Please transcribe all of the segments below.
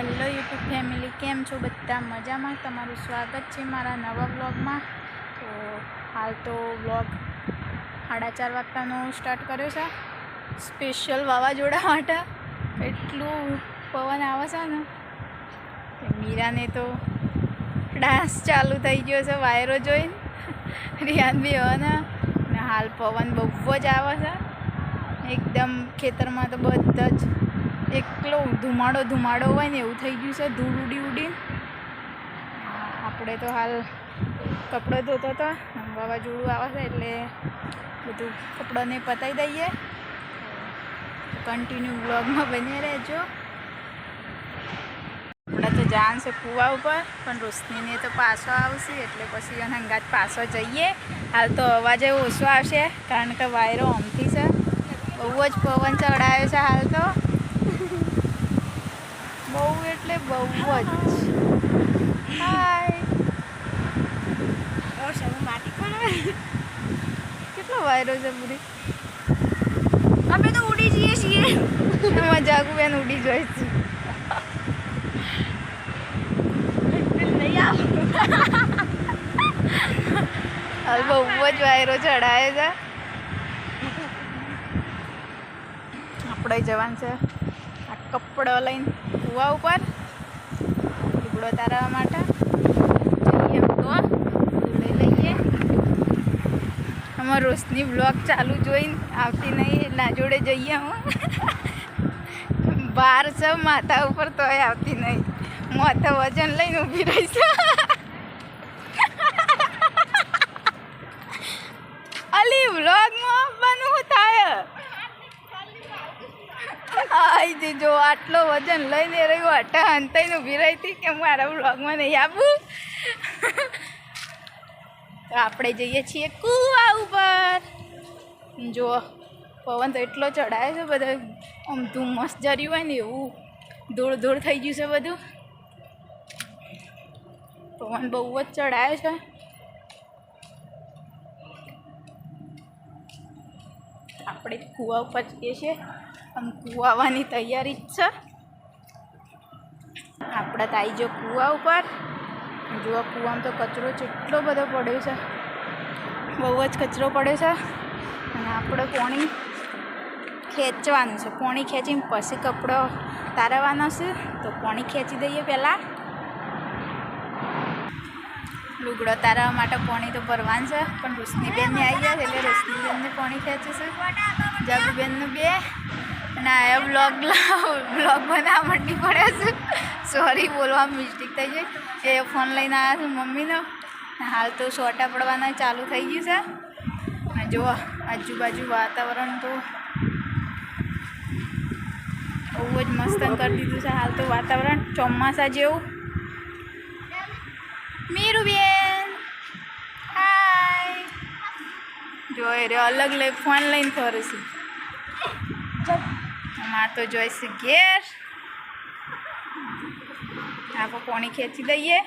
Hello YouTube family, કેમ છો બધા? મજામાં? તમારું સ્વાગત છે મારા નવા વ્લોગમાં. તો હાલ તો વ્લોગ 4:30 વાગતાનો સ્ટાર્ટ કર્યો છે, સ્પેશિયલ વાવાઝોડા માટે. એટલું પવન આવે છે ને કે મીરાને તો ડાન્સ ચાલુ થઈ ગયો છે વાયરો જોઈને. રિયાન બી હવે ને હાલ પવન બહુ જ આવે છે એકદમ. ખેતરમાં તો બધા જ એકલો ધુમાડો હોય ને એવું થઈ ગયું છે, ધૂળ ઉડી. આપણે તો હાલ કપડાં ધોતો હતો, વાવાઝોડું આવે છે એટલે બધું કપડાંને પતાવી દઈએ. કન્ટિન્યુ બ્લોગમાં બની રહેજો. આપણે તો જાન છે કૂવા ઉપર, પણ રોશનીને તો પાછો આવશે એટલે પછી એને હંગાત પાછો જઈએ. હાલ તો અવાજ ઓછો આવશે કારણ કે વાયરો આમથી છે, બહુ જ પવન ચડાયો છે હાલ તો. બહુ એટલે બહુ જ. હાય, કેટલો વાયરો છે પૂરી. અમે તો ઉડી જઈએ છીએ. એમાં જાગુ બેન ઉડી જાય છે. હાલ બહુ જ વાયરો ચડાય છે. આપણે જવાનું છે આ કપડો લઈને કૂવા ઉપર લુગડો તારવા માટે. જઈએ તો લઈ લઈએ. અમારે રોશની બ્લોગ ચાલુ જોઈને આવતી નહીં, ના જોડે જઈએ. હું બહાર છે માથા ઉપર તોય આવતી નહીં. માથા વજન લઈને ઊભી રહીશ. અલી વ્લોગમાં બનવું થાય. આઈ જો આટલો વજન લઈને રહ્યું હટા અંતાઈને ઊભી રહી હતી કે મારા વ્લોગમાં નહીં આપવું. તો આપણે જઈએ છીએ કૂવા ઉપર. જો પવન તો એટલો ચડાય છે, બધા આમ ધુમ્મસ જર્યું હોય ને એવું ધૂળ થઈ ગયું છે બધું. પવન બહુ જ ચડાયો છે. આપણે કૂવા ઉપર જઈએ છીએ, આમ કૂવા આવવાની તૈયારી જ છે. આપણે તો આવી જો કૂવા ઉપર. જો કૂવામાં તો કચરો જેટલો બધો પડ્યો છે, બહુ જ કચરો પડ્યો છે. અને આપણે પોણી ખેંચવાનું છે. પોણી ખેંચીને પછી કપડો તારવાનો છે. તો પોણી ખેંચી દઈએ પહેલાં. લુગડો તારવા માટે પોણી તો ભરવાનું છે, પણ રોશનીબેનને આવી જાય એટલે રોશનીબેનને પોણી ખેંચે છે. જાગુબેનનું બે અને આ બ્લોગ બનાવવા માંડી પડ્યા છે. સોરી, બોલવામાં મિસ્ટેક થઈ જાય. એ ફોન લઈને આવ્યા છે મમ્મીનો. હાલ તો સોટા પડવાના ચાલુ થઈ ગયું છે. અને જુઓ આજુબાજુ વાતાવરણ તો બહુ જ મસ્ત કરી દીધું છે હાલ તો વાતાવરણ, ચોમાસા જેવું. મીરુબેન હાય. જોઈ રે અલગ લઈ ફોન લઈને ફરે છે. અમારે તો જોઈશે ઘેર. આપણે પોણી ખેંચી દઈએ.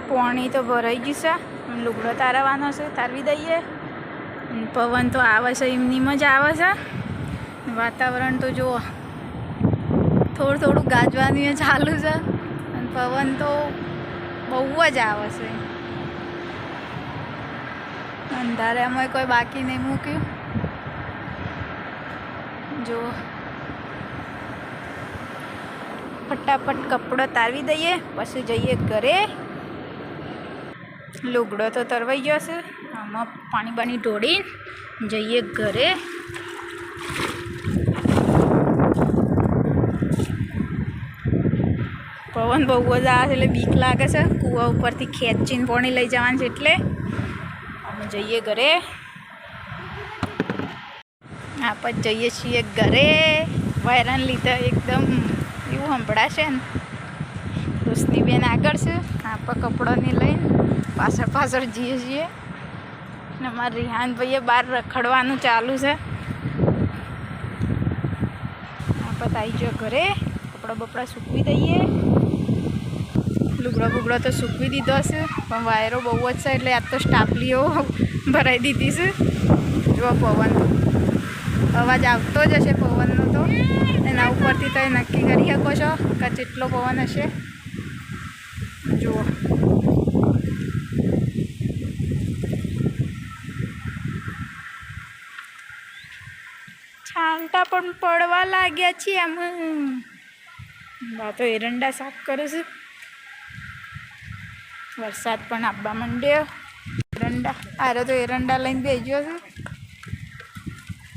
પોણી તો ભરાઈ ગયું છે, લુગડો તારવાનો છે, તારવી દઈએ. પવન તો આવે છે, એમની મજા આવે છે. વાતાવરણ તો જુઓ થોડું ગાજવાનું ચાલુ છે. અને પવન તો બહુ જ આવે છે. અંધારામાં કોઈ બાકી નહીં મૂક્યું. જો ફટાફટ કપડો તારવી દઈએ, પછી જઈએ ઘરે. લુગડો તો તરવાઈ ગયો છે, આમાં પાણી ઢોળીને જઈએ ઘરે. પવન બહુ જ આવે છે એટલે બીક લાગે છે. કૂવા ઉપરથી ખેંચીને પાણી લઈ જવાનું છે એટલે અમે જઈએ ઘરે. આપણે જઈએ છીએ ઘરે. વાયરાને લીધે એકદમ એવું સંભળાશે ને. રોશનીબેન આગળ છે, આપણે કપડાંને લઈને પાછળ જઈએ છીએ. અને અમારા રિહાનભાઈએ બહાર રખડવાનું ચાલુ છે. આપણે આવી જાઓ ઘરે. કપડાં બપડા સૂકવી દઈએ. લુગડો તો સૂકવી દીધો છે, પણ વાયરો બહુ જ છે એટલે આજ તો સ્ટાપલીઓ ભરાઈ દીધી છે. જો પવન અવાજ આવતો જ હશે પવનનો તો. એના ઉપરથી તો નક્કી કરી શકો છો કે કેટલો પવન હશે. જુઓ છાંટા પણ પડવા લાગ્યા છે. આમ બા તો એરંડા સાફ કરે છે. વરસાદ પણ આવવા માંડ્યો. એરંડા આરે તો એરંડા લઈને બેસી ગયો છે.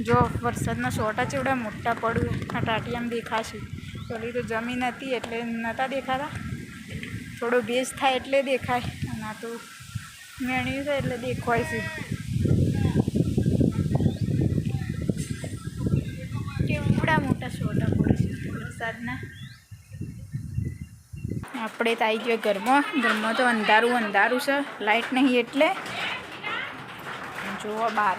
જો વરસાદના સોટા ચેવડા મોટા પડ્યું. આ ટાટિયામાં દેખાશે. પેલી તો જમીન હતી એટલે નહોતા દેખાતા. થોડો ભેજ થાય એટલે દેખાય. અને આ તો મેણ્યું છે એટલે દેખાય છે. કેવડા મોટા સોટા પડે છે વરસાદના. આપણે તો આવી ગયો ઘરમાં. ઘરમાં તો અંધારું અંધારું છે. લાઇટ નહીં એટલે જુઓ બહાર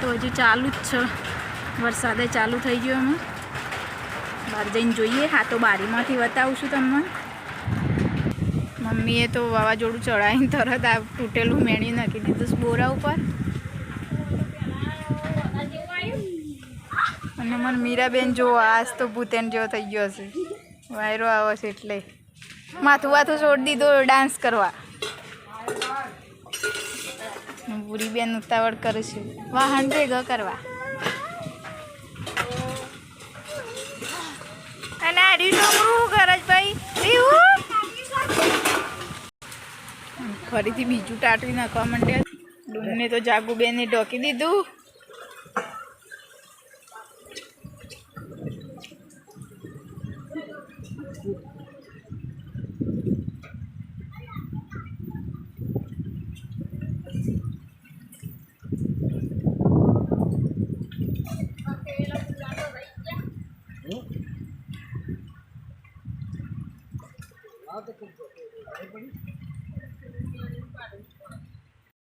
તો હજુ ચાલુ જ છે. વરસાદે ચાલુ થઈ ગયો. અમે બહાર જઈને જોઈએ. હા તો બારીમાંથી બતાવું છું તમને. મમ્મીએ તો વાવાઝોડું ચડાવીને તરત આ તૂટેલું મેળી નાખી દીધું બોરા ઉપર. અને મને મીરાબેન જો આજ તો ભૂતેન જેવો થઈ ગયો છે. વાયરો આવે છે એટલે માથું વાથું છોડી દીધો ડાન્સ કરવા. પૂરી બેન ઉતાવળ કરે છે વાહન ભેગા કરવા. અને આડી છોકરું ગરજ ભાઈ ફરીથી બીજું ટાટવી નાખવા માંડ્યા. ડૂમને તો જાગુબેને ઢોકી દીધું.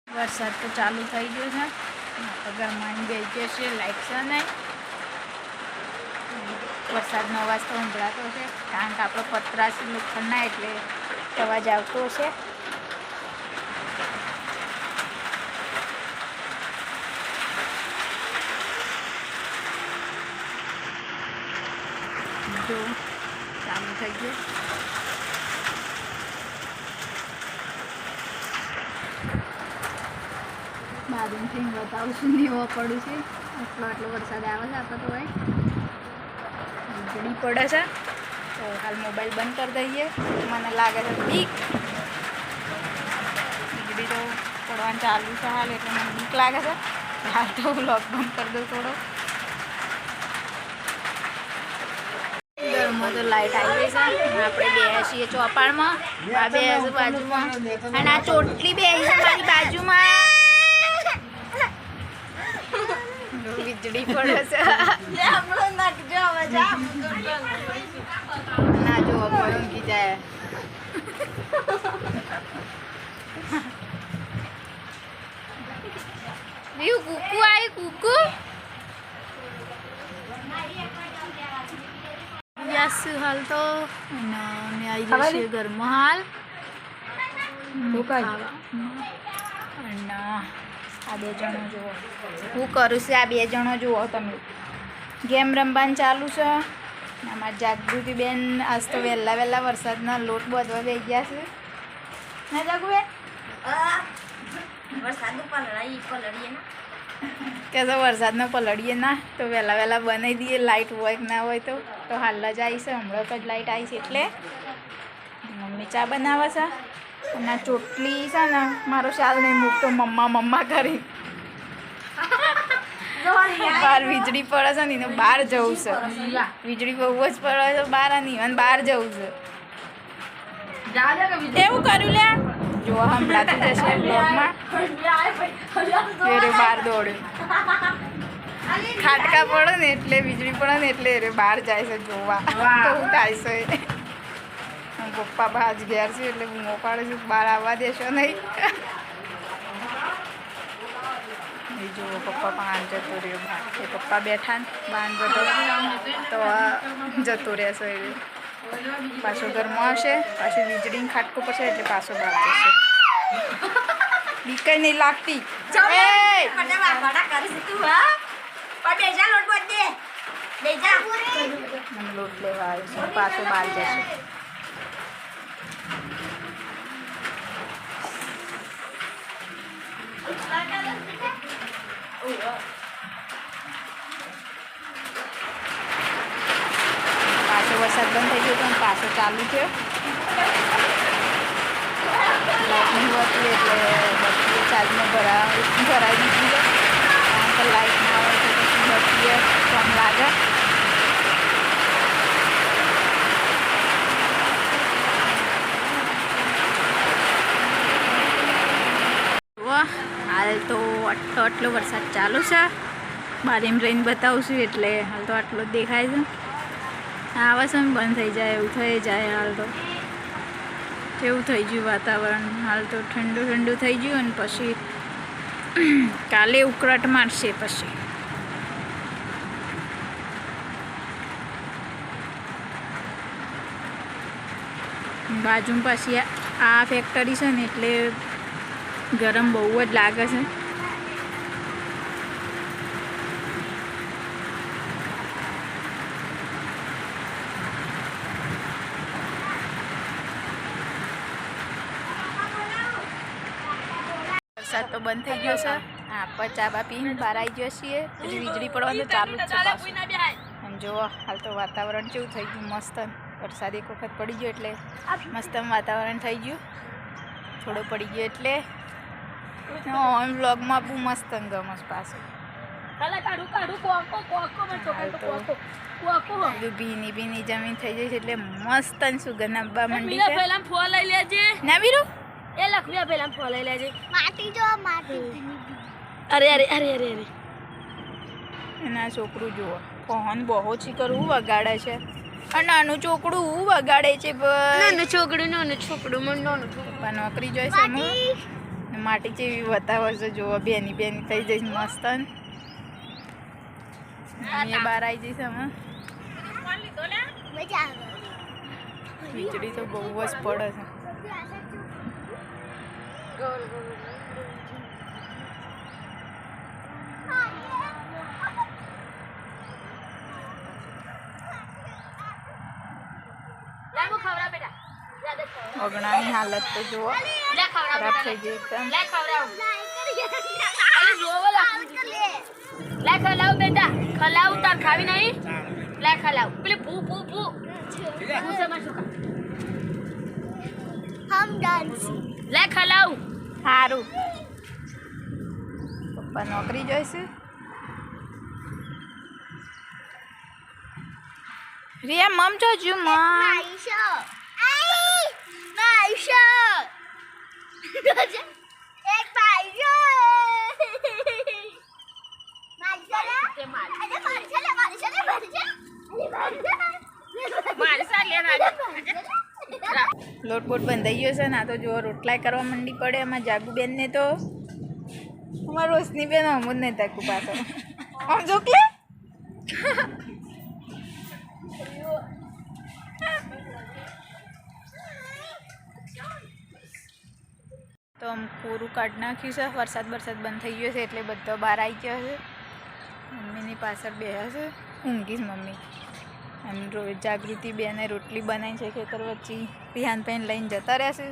વરસાદ તો ચાલુ થઈ ગયો છે. ઘરમાં બેસી ગયો છે. લાઇટ છે નહીં. વરસાદનો અવાજ તો સંભળાતો છે કારણ કે આપણો પતરા છે લોખંડના એટલે અવાજ આવતો છે. જો ચાલુ થઈ ગયો. બાજુથી બતાવું છું ને એવો પડું છે. આટલો વરસાદ આવે છે. આપણે તો ભાઈ વીજળી પડે છે. તો હાલ મોબાઈલ બંધ કરી દઈએ. મને લાગે છે બીક. વીજળી તો પડવાનું ચાલુ છે હાલ એટલે મને બીક લાગે છે. હાલ તો વ્લોગ બંધ કરી દઉં થોડો. ઘરમાં તો લાઇટ આવી ગઈ છે. આપણે બે છીએ ચોપાળમાં. આ બે બાજુમાં અને આ ચોટલી બે છે મારી બાજુમાં. વીજળી પડે છે. ના જો ઊંઘી જાય. કુકુ આવી કુકુ હાલ તો અમે આવી ગયા છીએ ઘરમાં હાલ. અને આ બે જણો જુઓ હું કરું છું. આ બે જણો જુઓ તમે ગેમ રમવાનું ચાલુ છે. આમાં જાગૃતિબેન આજ તો વહેલા વરસાદના લોટ બાંધવા બેસી ગયા છે. ના જાગુબેન કે તો વરસાદનો પલળીએ ના તો વહેલા બનાવી દઈએ. લાઇટ હોય કે ના હોય તો હાલ જ આવી છે. હમણાં જ લાઇટ આવી છે એટલે મમ્મી ચા બનાવે છે. અને આ ચોટલી છે ને મારો શાલ નહીં મૂકતો મમ્મા કરી. બહાર વીજળી પડે છે ને એને બહાર જવું છે. વીજળી બહુ જ પડે છે બહાર અને બહાર જવું છે. એવું કર્યું લે જો હમણાંથી જશે બ્લોગમાં. બહાર દોડ્યું. ખાટકા પડે ને એટલે વીજળી પડે ને એટલે બહાર જાય છે જોવા તો હું થાય છે. પપ્પા બહાર ઘેર છે એટલે બૂમો પાડે છે બહાર આવવા દેશો નહીં. જુઓ પપ્પા પાન જતો રહ્યો બહાર. એ પપ્પા બેઠા ને બાન બધો તો જતો રહેશે. એ પાછો ઘરમાં આવશે. પાછી વીજળીને ખાટકો પડશે એટલે પાછો બહાર જશે. બીક નહીં લાગતી. દે જા મને લોટ લેવા આવ્યો છે પાછો બહાર જશે. પાછો વરસાદ બંધ થઈ ગયો પણ પાછો ચાલુ થયો. લાઈટ નહીં હોતી એટલે બધી ચાર્જમાં ભરાઈ દીધી છે. કારણ કે લાઈટ ના આવે તો પછી બધી કમ લાગે. હાલ તો આટલો વરસાદ ચાલુ છે. બહાર એમ રહીને બતાવું છું એટલે હાલ તો આટલો જ દેખાય છે. આવા સમય બંધ થઈ જાય એવું થઈ જાય. હાલ તો એવું થઈ ગયું વાતાવરણ. હાલ તો ઠંડુ ઠંડુ થઈ ગયું અને પછી કાલે ઉકળાટ મારશે. પછી બાજુમાં પાછી આ ફેક્ટરી છે ને એટલે ગરમ બહુ જ લાગે છે. વરસાદ તો બંધ થઈ ગયો છે. આપણે ચા બા પીને બહાર આવી ગયા છીએ. પછી વીજળી પડવાનું ચાલુ જ છે પાછું. અને જુઓ હાલ તો વાતાવરણ કેવું થઈ ગયું મસ્ત. વરસાદ એક વખત પડી ગયો એટલે મસ્ત વાતાવરણ થઈ ગયું. થોડો પડી ગયો એટલે વ્લોગમાં બહુ મસ્ત ગમસ પાછું. ભીની ભીની જમીન થઈ જાય છે એટલે મસ્ત સુગંધ આવવા માંડી છે. ના બીરું એ લખવ્યા પેલા ફોન લઈ લેજે. માટી જો માટી. અરે અરે અરે અરે અરે એના છોકરું જુઓ ફોન બહુ જ કરવું વગાડે છે. અને નાનું છોકરું વગાડે છે. નાનું છોકરું મને પપ્પા નોકરી જોઈ છે. માટી જેવી બતાવે છે. જુઓ બેની બેની થઈ જઈશ મસ્ત. એ બહાર આવી જઈશ અમે. વીજળી તો બહુ જ પડે છે. ઓગણાની હાલત તો જુઓ ખરાબ થઈ ગઈ એકદમ. લે ખલાવ બેટા ખલાવ તાર ખાવી નહીં. લે ખલાવ પેલી ભૂ ભૂ ભૂ ભૂ સમજ શું હમ ડાન્સ. લે ખલાવ સારું. પપ્પા નોકરી જોઈશે. રિયા મમ જોજો મમ. લોટબોટ બંધાઈ ગયો છે. ના તો જો રોટલાય કરવા માંડી પડે. એમાં જાગુબેનને તો અમારા રોશની બેન આમ જ નહીં તાકું પાછો આમ જોકલે. તો આમ પૂરું કાઢી નાખ્યું છે. વરસાદ બંધ થઈ ગયો છે એટલે બધો બહાર આવી ગયો છે. મમ્મીની પાછળ બેહ્યા છે. ઊંઘીશ મમ્મી. અને જાગૃતિ બેને રોટલી બનાવી છે ખેતર વચ્ચે. પિહાન પેન લઈને જતા રહેશે.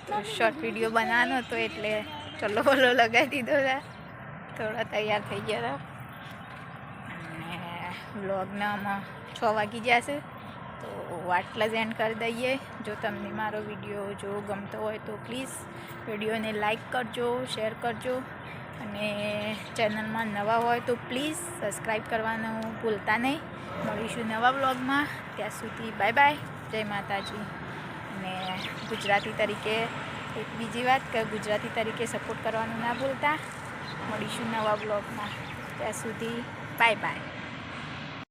તો શોર્ટ વિડીયો બનાવવાનો હતો એટલે ચલો બોલો લગાવી દીધો છે. થોડા તૈયાર થઈ ગયા હતા અને વ્લોગના આમાં 6 વાગી ગયા છે. તો આટલા જ એન્ડ કરી દઈએ. જો તમને મારો વિડીયો જો ગમતો હોય તો પ્લીઝ વિડીયોને લાઈક કરજો, શેર કરજો અને ચેનલમાં નવા હોય તો પ્લીઝ સબસ્ક્રાઈબ કરવાનું ભૂલતા નહીં. મળીશું નવા વ્લોગમાં. ત્યાં સુધી બાય બાય. જય માતાજી. અને ગુજરાતી તરીકે એક બીજી વાત કે ગુજરાતી તરીકે સપોર્ટ કરવાનું ના ભૂલતા. મળીશું નવા વ્લોગમાં. ત્યાં સુધી બાય બાય.